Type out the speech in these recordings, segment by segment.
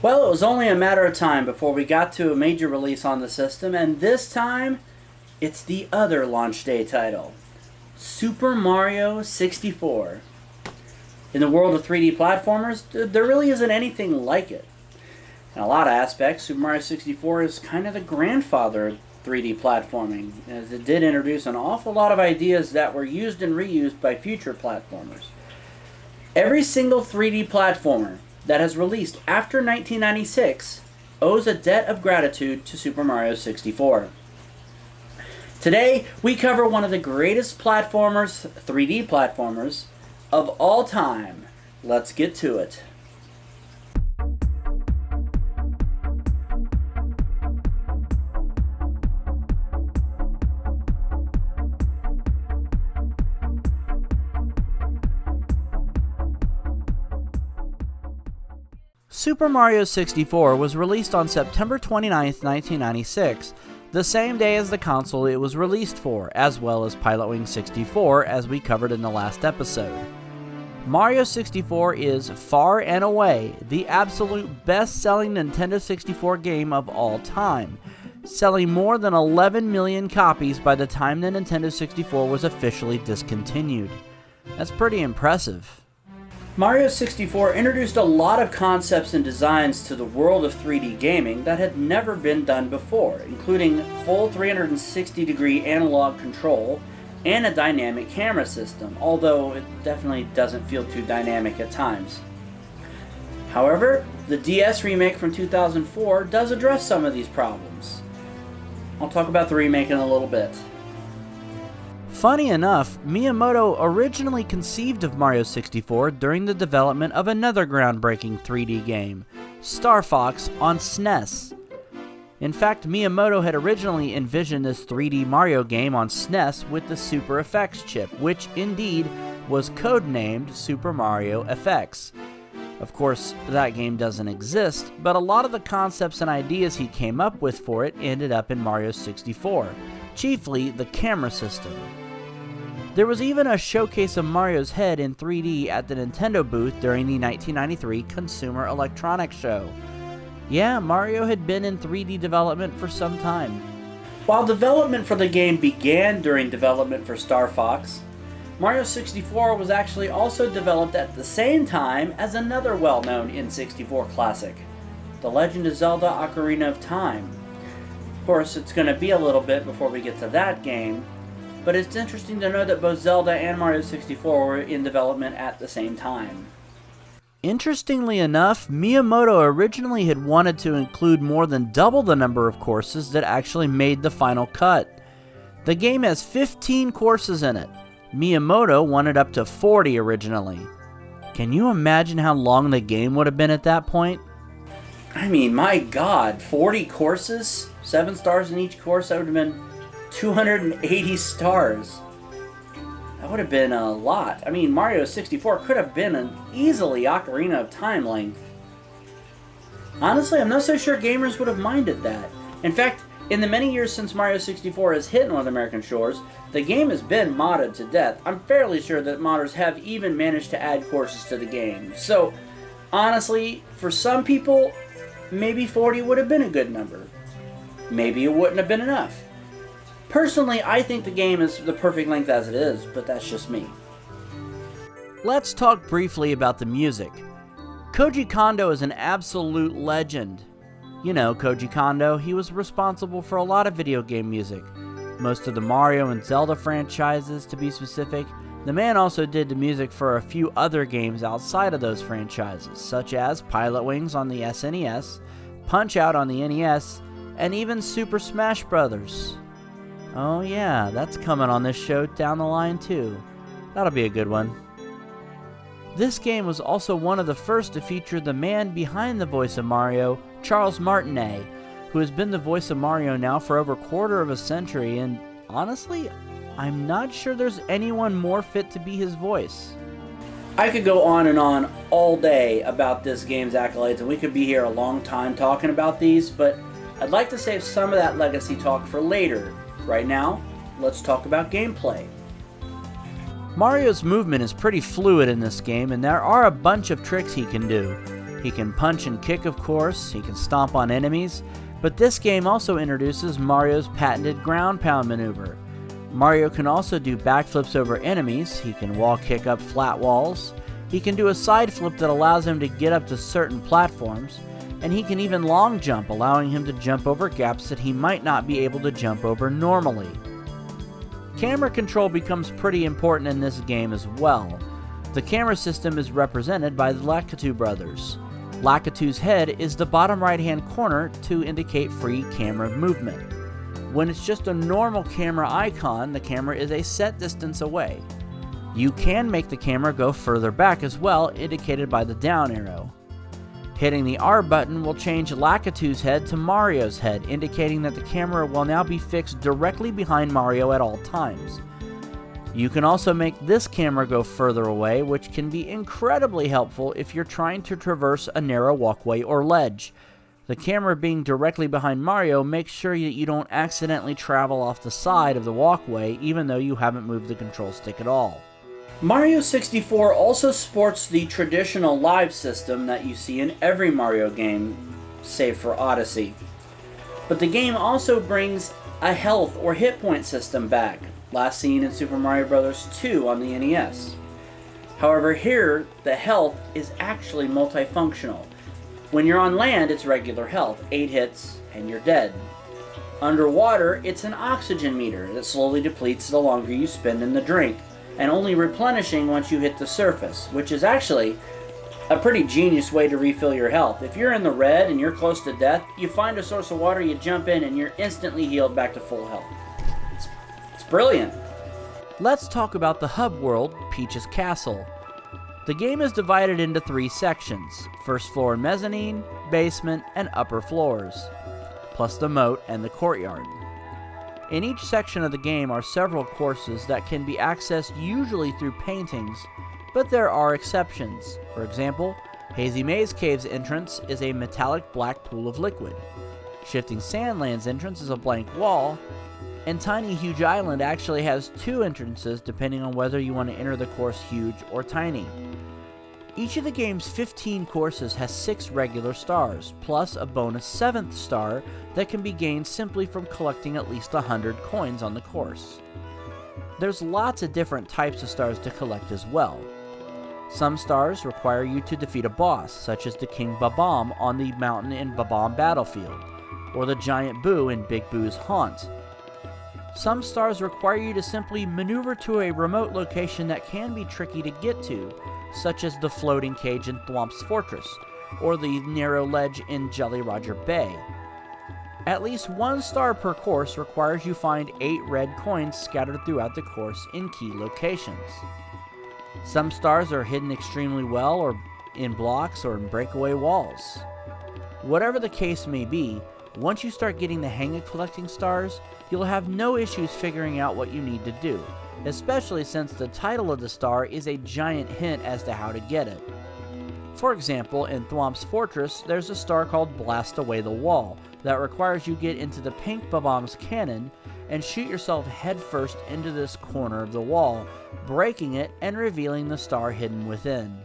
Well, it was only a matter of time before we got to a major release on the system, and this time, it's the other launch day title, Super Mario 64. In the world of 3D platformers, there really isn't anything like it. In a lot of aspects, Super Mario 64 is kind of the grandfather of 3D platforming, as it did introduce an awful lot of ideas that were used and reused by future platformers. Every single 3D platformer that has released after 1996 owes a debt of gratitude to Super Mario 64. Today, we cover one of the greatest platformers, 3D platformers, of all time. Let's get to it. Super Mario 64 was released on September 29, 1996, the same day as the console it was released for, as well as Pilotwings 64, as we covered in the last episode. Mario 64 is, far and away, the absolute best-selling Nintendo 64 game of all time, selling more than 11 million copies by the time the Nintendo 64 was officially discontinued. That's pretty impressive. Mario 64 introduced a lot of concepts and designs to the world of 3D gaming that had never been done before, including full 360-degree analog control and a dynamic camera system, although it definitely doesn't feel too dynamic at times. However, the DS remake from 2004 does address some of these problems. I'll talk about the remake in a little bit. Funny enough, Miyamoto originally conceived of Mario 64 during the development of another groundbreaking 3D game, Star Fox on SNES. In fact, Miyamoto had originally envisioned this 3D Mario game on SNES with the Super Effects chip, which indeed was codenamed Super Mario FX. Of course, that game doesn't exist, but a lot of the concepts and ideas he came up with for it ended up in Mario 64, chiefly the camera system. There was even a showcase of Mario's head in 3D at the Nintendo booth during the 1993 Consumer Electronics Show. Yeah, Mario had been in 3D development for some time. While development for the game began during development for Star Fox, Mario 64 was actually also developed at the same time as another well-known N64 classic, The Legend of Zelda: Ocarina of Time. Of course, it's going to be a little bit before we get to that game, but it's interesting to know that both Zelda and Mario 64 were in development at the same time. Interestingly enough, Miyamoto originally had wanted to include more than double the number of courses that actually made the final cut. The game has 15 courses in it. Miyamoto wanted up to 40 originally. Can you imagine how long the game would have been at that point? I mean, my god, 40 courses? 7 stars in each course? That would have been 280 stars. That would have been a lot. I mean, Mario 64 could have been an easily Ocarina of Time length. Honestly, I'm not so sure gamers would have minded that. In fact, in the many years since Mario 64 has hit North American shores, the game has been modded to death. I'm fairly sure that modders have even managed to add courses to the game. So, honestly, for some people, maybe 40 would have been a good number. Maybe it wouldn't have been enough. Personally, I think the game is the perfect length as it is, but that's just me. Let's talk briefly about the music. Koji Kondo is an absolute legend. You know Koji Kondo, he was responsible for a lot of video game music. Most of the Mario and Zelda franchises, to be specific. The man also did the music for a few other games outside of those franchises, such as Pilotwings on the SNES, Punch-Out on the NES, and even Super Smash Bros. Oh yeah, that's coming on this show down the line too. That'll be a good one. This game was also one of the first to feature the man behind the voice of Mario, Charles Martinet, who has been the voice of Mario now for over a quarter of a century, and honestly, I'm not sure there's anyone more fit to be his voice. I could go on and on all day about this game's accolades, and we could be here a long time talking about these, but I'd like to save some of that legacy talk for later. Right now, let's talk about gameplay. Mario's movement is pretty fluid in this game, and there are a bunch of tricks he can do. He can punch and kick, of course, he can stomp on enemies, but this game also introduces Mario's patented ground pound maneuver. Mario can also do backflips over enemies, he can wall kick up flat walls, he can do a side flip that allows him to get up to certain platforms, and he can even long jump, allowing him to jump over gaps that he might not be able to jump over normally. Camera control becomes pretty important in this game as well. The camera system is represented by the Lakitu brothers. Lakitu's head is the bottom right hand corner to indicate free camera movement. When it's just a normal camera icon, the camera is a set distance away. You can make the camera go further back as well, indicated by the down arrow. Hitting the R button will change Lakitu's head to Mario's head, indicating that the camera will now be fixed directly behind Mario at all times. You can also make this camera go further away, which can be incredibly helpful if you're trying to traverse a narrow walkway or ledge. The camera being directly behind Mario makes sure that you don't accidentally travel off the side of the walkway, even though you haven't moved the control stick at all. Mario 64 also sports the traditional live system that you see in every Mario game, save for Odyssey. But the game also brings a health or hit point system back, last seen in Super Mario Bros. 2 on the NES. However, here, the health is actually multifunctional. When you're on land, it's regular health, 8 hits, and you're dead. Underwater, it's an oxygen meter that slowly depletes the longer you spend in the drink, and only replenishing once you hit the surface, which is actually a pretty genius way to refill your health. If you're in the red and you're close to death, you find a source of water, you jump in, and you're instantly healed back to full health. It's brilliant. Let's talk about the hub world, Peach's Castle. The game is divided into 3 sections: first floor and mezzanine, basement, and upper floors, plus the moat and the courtyard. In each section of the game are several courses that can be accessed usually through paintings, but there are exceptions. For example, Hazy Maze Cave's entrance is a metallic black pool of liquid. Shifting Sandland's entrance is a blank wall, and Tiny Huge Island actually has 2 entrances depending on whether you want to enter the course huge or tiny. Each of the game's 15 courses has 6 regular stars, plus a bonus 7th star that can be gained simply from collecting at least 100 coins on the course. There's lots of different types of stars to collect as well. Some stars require you to defeat a boss, such as the King Bob-omb on the mountain in Bob-omb Battlefield, or the Giant Boo in Big Boo's Haunt. Some stars require you to simply maneuver to a remote location that can be tricky to get to, such as the floating cage in Thwomp's Fortress, or the narrow ledge in Jolly Roger Bay. At least 1 star per course requires you find 8 red coins scattered throughout the course in key locations. Some stars are hidden extremely well, or in blocks or in breakaway walls. Whatever the case may be, once you start getting the hang of collecting stars, you'll have no issues figuring out what you need to do, especially since the title of the star is a giant hint as to how to get it. For example, in Thwomp's Fortress, there's a star called Blast Away the Wall that requires you get into the pink Bob-omb's cannon and shoot yourself headfirst into this corner of the wall, breaking it and revealing the star hidden within.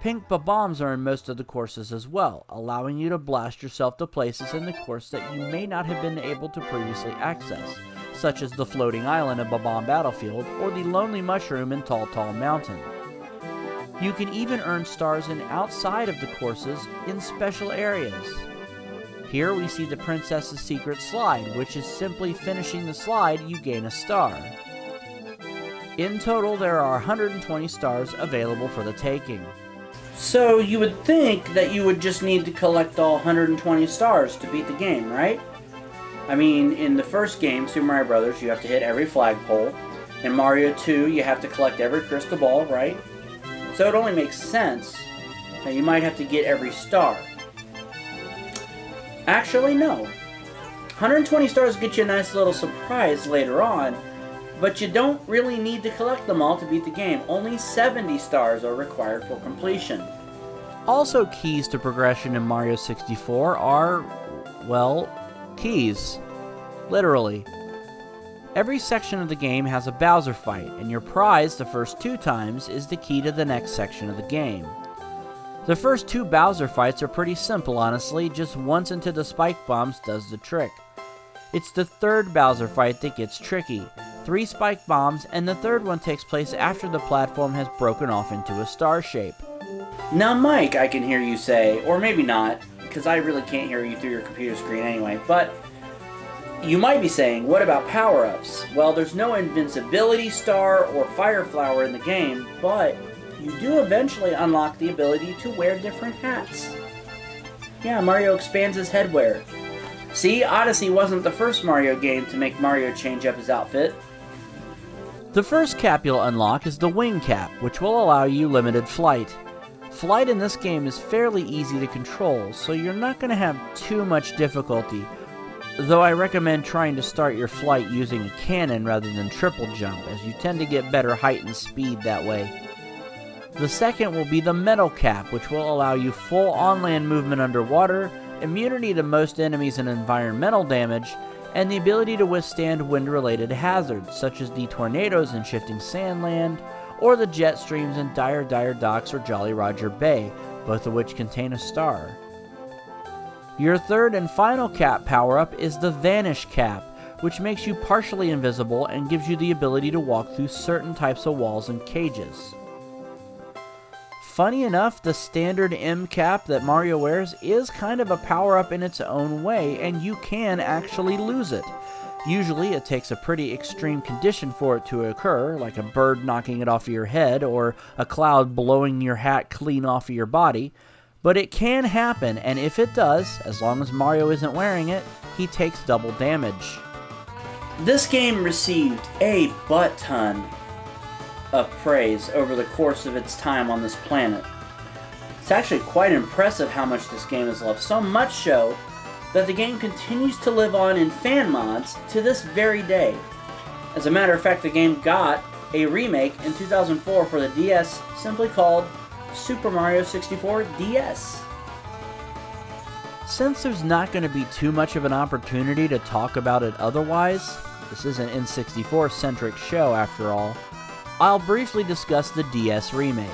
Pink Bob-ombs are in most of the courses as well, allowing you to blast yourself to places in the course that you may not have been able to previously access, such as the floating island of Bob-omb Battlefield or the lonely mushroom in Tall Tall Mountain. You can even earn stars in outside of the courses in special areas. Here we see the Princess's Secret Slide, which is simply finishing the slide, you gain a star. In total, there are 120 stars available for the taking. So you would think that you would just need to collect all 120 stars to beat the game, right? I mean, in the first game, Super Mario Bros., you have to hit every flagpole. In Mario 2, you have to collect every crystal ball, right? So it only makes sense that you might have to get every star. Actually, no. 120 stars get you a nice little surprise later on, but you don't really need to collect them all to beat the game. Only 70 stars are required for completion. Also, keys to progression in Mario 64 are, well, keys. Literally. Every section of the game has a Bowser fight, and your prize the first 2 times is the key to the next section of the game. The first 2 Bowser fights are pretty simple, honestly, just once into the spike bombs does the trick. It's the 3rd Bowser fight that gets tricky. 3 spike bombs, and the 3rd one takes place after the platform has broken off into a star shape. Now Mike, I can hear you say, or maybe not, because I really can't hear you through your computer screen anyway, but you might be saying, what about power-ups? Well, there's no invincibility star or fire flower in the game, but you do eventually unlock the ability to wear different hats. Yeah, Mario expands his headwear. See, Odyssey wasn't the first Mario game to make Mario change up his outfit. The first cap you'll unlock is the Wing Cap, which will allow you limited flight. Flight in this game is fairly easy to control, so you're not going to have too much difficulty, though I recommend trying to start your flight using a cannon rather than triple jump, as you tend to get better height and speed that way. The second will be the Metal Cap, which will allow you full on-land movement underwater, immunity to most enemies and environmental damage, and the ability to withstand wind-related hazards, such as the tornadoes in Shifting Sandland, or the jet streams in Dire Docks or Jolly Roger Bay, both of which contain a star. Your third and final cap power-up is the Vanish Cap, which makes you partially invisible and gives you the ability to walk through certain types of walls and cages. Funny enough, the standard M cap that Mario wears is kind of a power-up in its own way, and you can actually lose it. Usually it takes a pretty extreme condition for it to occur, like a bird knocking it off of your head or a cloud blowing your hat clean off of your body, but it can happen, and if it does, as long as Mario isn't wearing it, he takes double damage. This game received a butt-ton of praise over the course of its time on this planet. It's actually quite impressive how much this game is loved, so much so that the game continues to live on in fan mods to this very day. As a matter of fact, the game got a remake in 2004 for the DS, simply called Super Mario 64 DS. Since there's not going to be too much of an opportunity to talk about it otherwise, this is an N64-centric show after all, I'll briefly discuss the DS remake.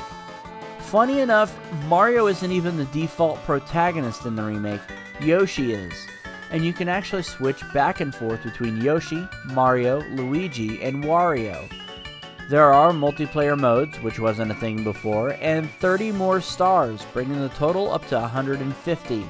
Funny enough, Mario isn't even the default protagonist in the remake, Yoshi is, and you can actually switch back and forth between Yoshi, Mario, Luigi, and Wario. There are multiplayer modes, which wasn't a thing before, and 30 more stars, bringing the total up to 150.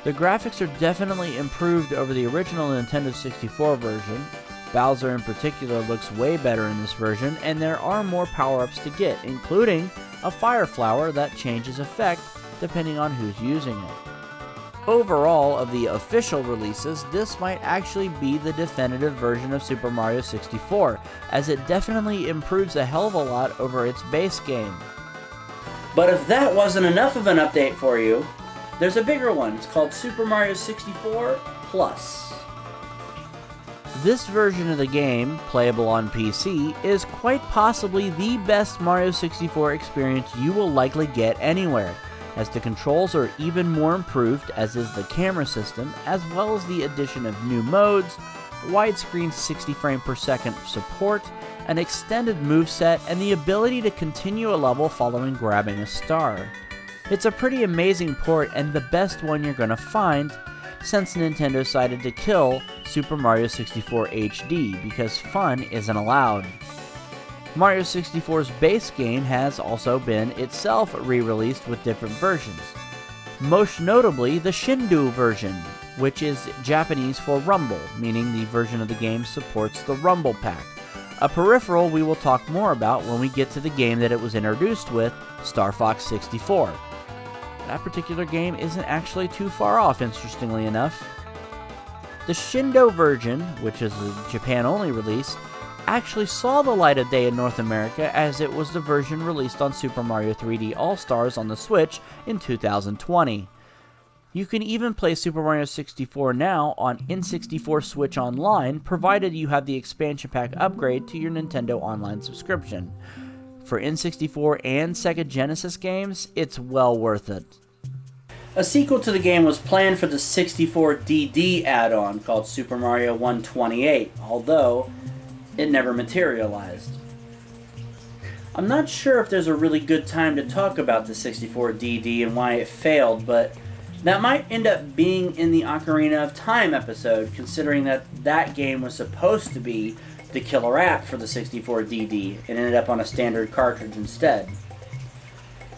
The graphics are definitely improved over the original Nintendo 64 version. Bowser in particular looks way better in this version, and there are more power-ups to get, including a fire flower that changes effect depending on who's using it. Overall, of the official releases, this might actually be the definitive version of Super Mario 64, as it definitely improves a hell of a lot over its base game. But if that wasn't enough of an update for you, there's a bigger one. It's called Super Mario 64 Plus. This version of the game, playable on PC, is quite possibly the best Mario 64 experience you will likely get anywhere, as the controls are even more improved, as is the camera system, as well as the addition of new modes, widescreen 60 frame per second support, an extended moveset, and the ability to continue a level following grabbing a star. It's a pretty amazing port and the best one you're gonna find, since Nintendo decided to kill Super Mario 64 HD because fun isn't allowed. Mario 64's base game has also been itself re-released with different versions. Most notably the Shindu version, which is Japanese for Rumble, meaning the version of the game supports the Rumble Pack, a peripheral we will talk more about when we get to the game that it was introduced with, Star Fox 64. That particular game isn't actually too far off, interestingly enough. The Shindo version, which is a Japan-only release, actually saw the light of day in North America, as it was the version released on Super Mario 3D All-Stars on the Switch in 2020. You can even play Super Mario 64 now on N64 Switch Online, provided you have the expansion pack upgrade to your Nintendo Online subscription. For N64 and Sega Genesis games, it's well worth it. A sequel to the game was planned for the 64DD add-on called Super Mario 128, although it never materialized. I'm not sure if there's a really good time to talk about the 64 DD and why it failed, but that might end up being in the Ocarina of Time episode, considering that that game was supposed to be the killer app for the 64 DD and ended up on a standard cartridge instead.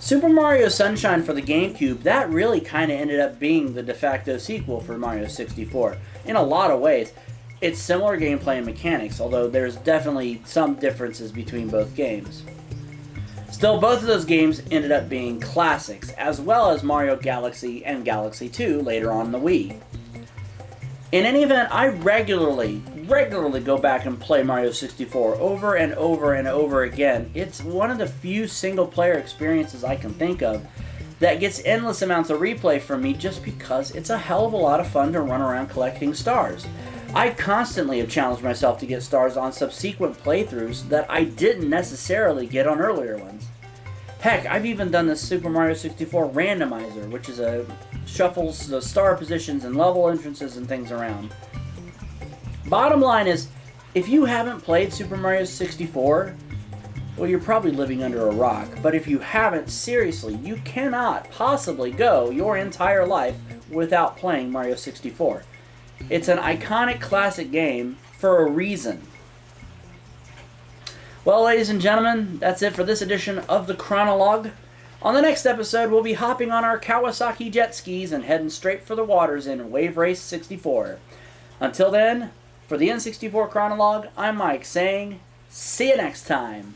Super Mario Sunshine for the GameCube, that really kind of ended up being the de facto sequel for Mario 64. In a lot of ways, it's similar gameplay and mechanics, although there's definitely some differences between both games. Still, both of those games ended up being classics, as well as Mario Galaxy and Galaxy 2 later on in the Wii. In any event, I regularly go back and play Mario 64 over and over and over again. It's one of the few single-player experiences I can think of that gets endless amounts of replay from me just because it's a hell of a lot of fun to run around collecting stars. I constantly have challenged myself to get stars on subsequent playthroughs that I didn't necessarily get on earlier ones. Heck, I've even done the Super Mario 64 randomizer, which is shuffles the star positions and level entrances and things around. Bottom line is, if you haven't played Super Mario 64, well, you're probably living under a rock. But if you haven't, seriously, you cannot possibly go your entire life without playing Mario 64. It's an iconic classic game for a reason. Well, ladies and gentlemen, that's it for this edition of the Chronologue. On the next episode, we'll be hopping on our Kawasaki jet skis and heading straight for the waters in Wave Race 64. Until then, for the N64 Chronologue, I'm Mike saying, see you next time.